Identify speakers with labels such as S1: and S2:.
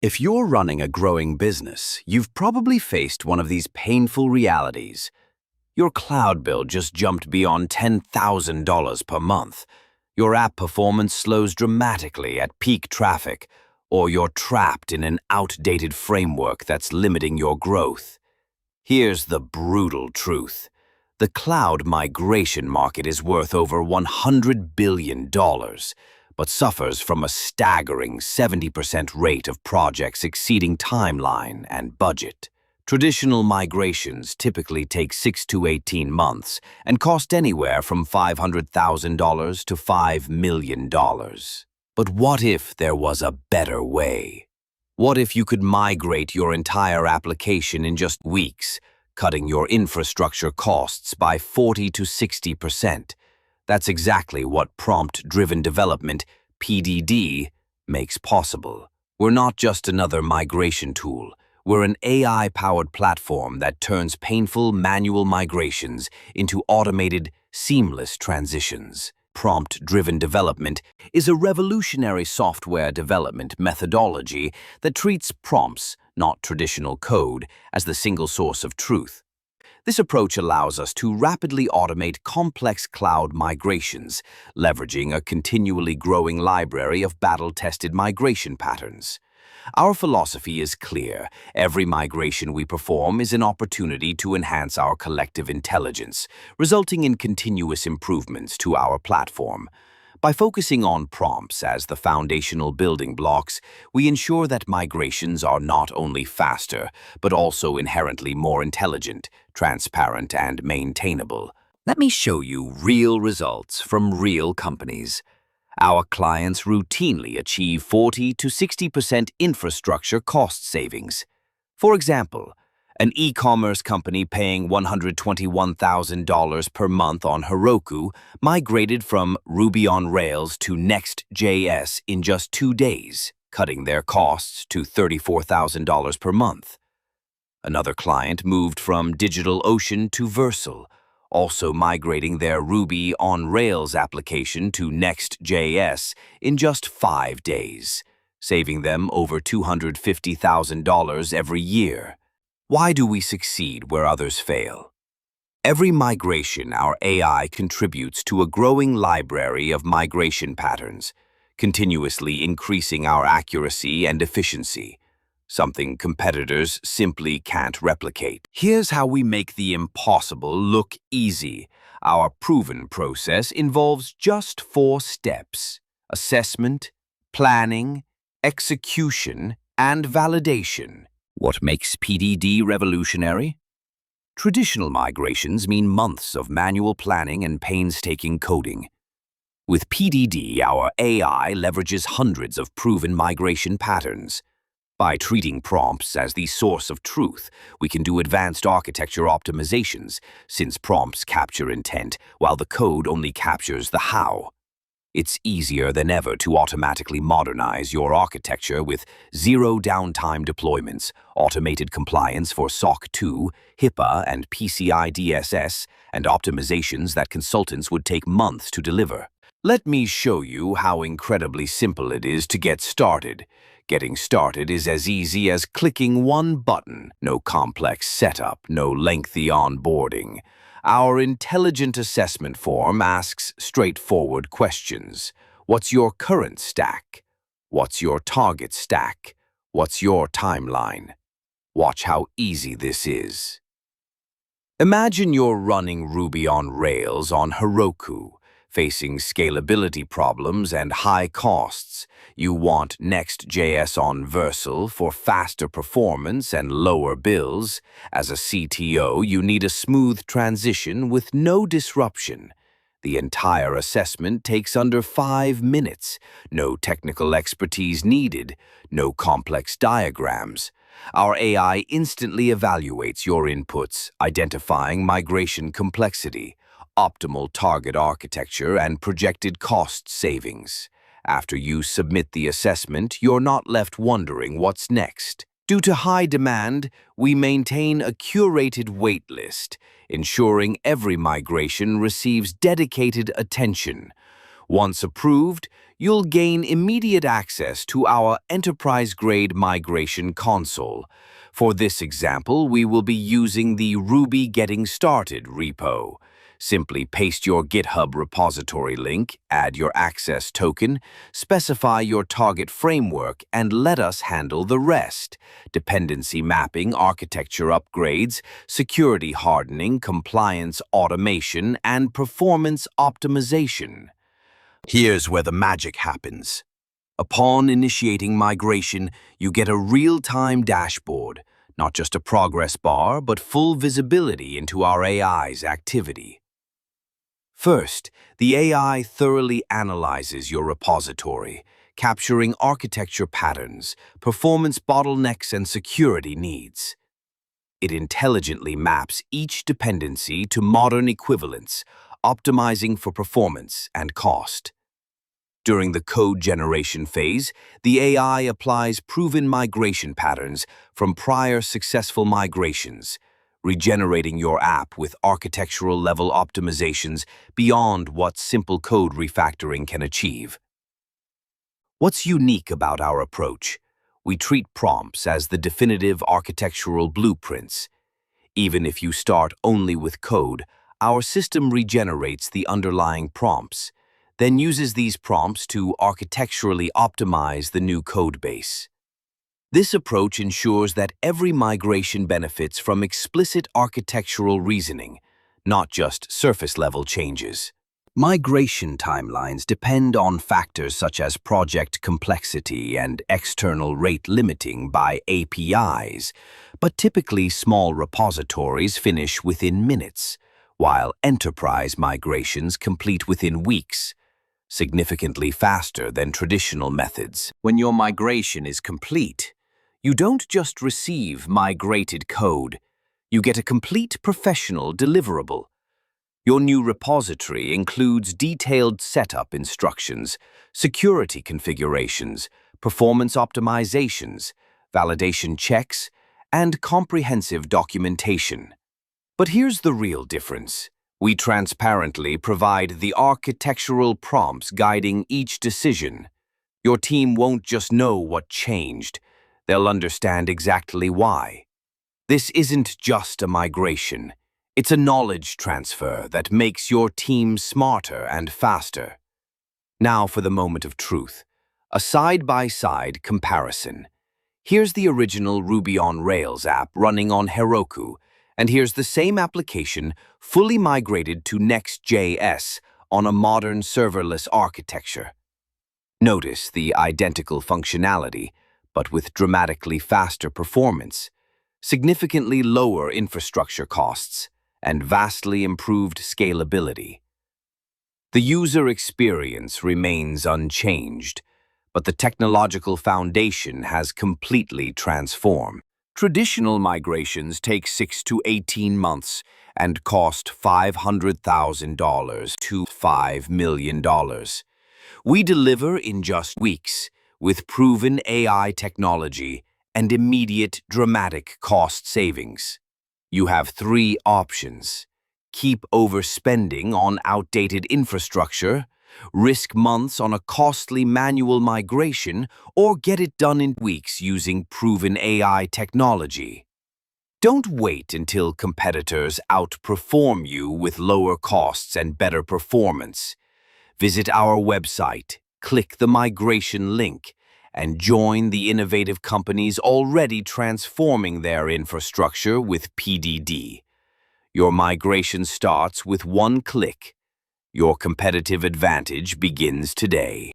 S1: If you're running a growing business, you've probably faced one of these painful realities. Your cloud bill just jumped beyond $10,000 per month. Your app performance slows dramatically at peak traffic, or you're trapped in an outdated framework that's limiting your growth. Here's the brutal truth. The cloud migration market is worth over $100 billion, but suffers from a staggering 70% rate of projects exceeding timeline and budget. Traditional migrations typically take 6 to 18 months and cost anywhere from $500,000 to $5 million. But what if there was a better way? What if you could migrate your entire application in just weeks, cutting your infrastructure costs by 40 to 60%? That's exactly what prompt-driven development, PDD, makes possible. We're not just another migration tool. We're an AI-powered platform that turns painful manual migrations into automated, seamless transitions. Prompt-driven development is a revolutionary software development methodology that treats prompts, not traditional code, as the single source of truth. This approach allows us to rapidly automate complex cloud migrations, leveraging a continually growing library of battle-tested migration patterns. Our philosophy is clear. Every migration we perform is an opportunity to enhance our collective intelligence, resulting in continuous improvements to our platform. By focusing on prompts as the foundational building blocks, we ensure that migrations are not only faster, but also inherently more intelligent, transparent, and maintainable. Let me show you real results from real companies. Our clients routinely achieve 40 to 60% infrastructure cost savings. For example, an e-commerce company paying $121,000 per month on Heroku migrated from Ruby on Rails to Next.js in just 2 days, cutting their costs to $34,000 per month. Another client moved from DigitalOcean to Vercel, also migrating their Ruby on Rails application to Nextjs in just 5 days, saving them over $250,000 every year. Why do we succeed where others fail? Every migration, our AI contributes to a growing library of migration patterns, continuously increasing our accuracy and efficiency, something competitors simply can't replicate. Here's how we make the impossible look easy. Our proven process involves just 4 steps: assessment, planning, execution, and validation. What makes PDD revolutionary? Traditional migrations mean months of manual planning and painstaking coding. With PDD, our AI leverages hundreds of proven migration patterns. By treating prompts as the source of truth, we can do advanced architecture optimizations, since prompts capture intent, while the code only captures the how. It's easier than ever to automatically modernize your architecture with zero-downtime deployments, automated compliance for SOC 2, HIPAA and PCI DSS, and optimizations that consultants would take months to deliver. Let me show you how incredibly simple it is to get started. Getting started is as easy as clicking one button. No complex setup, no lengthy onboarding. Our intelligent assessment form asks straightforward questions. What's your current stack? What's your target stack? What's your timeline? Watch how easy this is. Imagine you're running Ruby on Rails on Heroku, facing scalability problems and high costs. You want Next.js on Vercel for faster performance and lower bills. As a CTO, you need a smooth transition with no disruption. The entire assessment takes under 5 minutes. No technical expertise needed, no complex diagrams. Our AI instantly evaluates your inputs, identifying migration complexity, optimal target architecture, and projected cost savings. After you submit the assessment, you're not left wondering what's next. Due to high demand, we maintain a curated waitlist, ensuring every migration receives dedicated attention. Once approved, you'll gain immediate access to our enterprise-grade migration console. For this example, we will be using the Ruby Getting Started repo. Simply paste your GitHub repository link, add your access token, specify your target framework, and let us handle the rest: dependency mapping, architecture upgrades, security hardening, compliance automation, and performance optimization. Here's where the magic happens. Upon initiating migration, you get a real-time dashboard, not just a progress bar, but full visibility into our AI's activity. First, the AI thoroughly analyzes your repository, capturing architecture patterns, performance bottlenecks, and security needs. It intelligently maps each dependency to modern equivalents, optimizing for performance and cost. During the code generation phase, the AI applies proven migration patterns from prior successful migrations, regenerating your app with architectural-level optimizations beyond what simple code refactoring can achieve. What's unique about our approach? We treat prompts as the definitive architectural blueprints. Even if you start only with code, our system regenerates the underlying prompts, then uses these prompts to architecturally optimize the new code base. This approach ensures that every migration benefits from explicit architectural reasoning, not just surface-level changes. Migration timelines depend on factors such as project complexity and external rate limiting by APIs, but typically small repositories finish within minutes, while enterprise migrations complete within weeks, significantly faster than traditional methods. When your migration is complete, you don't just receive migrated code, you get a complete professional deliverable. Your new repository includes detailed setup instructions, security configurations, performance optimizations, validation checks, and comprehensive documentation. But here's the real difference. We transparently provide the architectural prompts guiding each decision. Your team won't just know what changed, they'll understand exactly why. This isn't just a migration. It's a knowledge transfer that makes your team smarter and faster. Now for the moment of truth, a side-by-side comparison. Here's the original Ruby on Rails app running on Heroku, and here's the same application fully migrated to Next.js on a modern serverless architecture. Notice the identical functionality, but with dramatically faster performance, significantly lower infrastructure costs, and vastly improved scalability. The user experience remains unchanged, but the technological foundation has completely transformed. Traditional migrations take 6 to 18 months and cost $500,000 to $5 million. We deliver in just weeks with proven AI technology and immediate dramatic cost savings. You have 3 options: keep overspending on outdated infrastructure, risk months on a costly manual migration, or get it done in weeks using proven AI technology. Don't wait until competitors outperform you with lower costs and better performance. Visit our website, click the migration link, and join the innovative companies already transforming their infrastructure with PDD. Your migration starts with one click. Your competitive advantage begins today.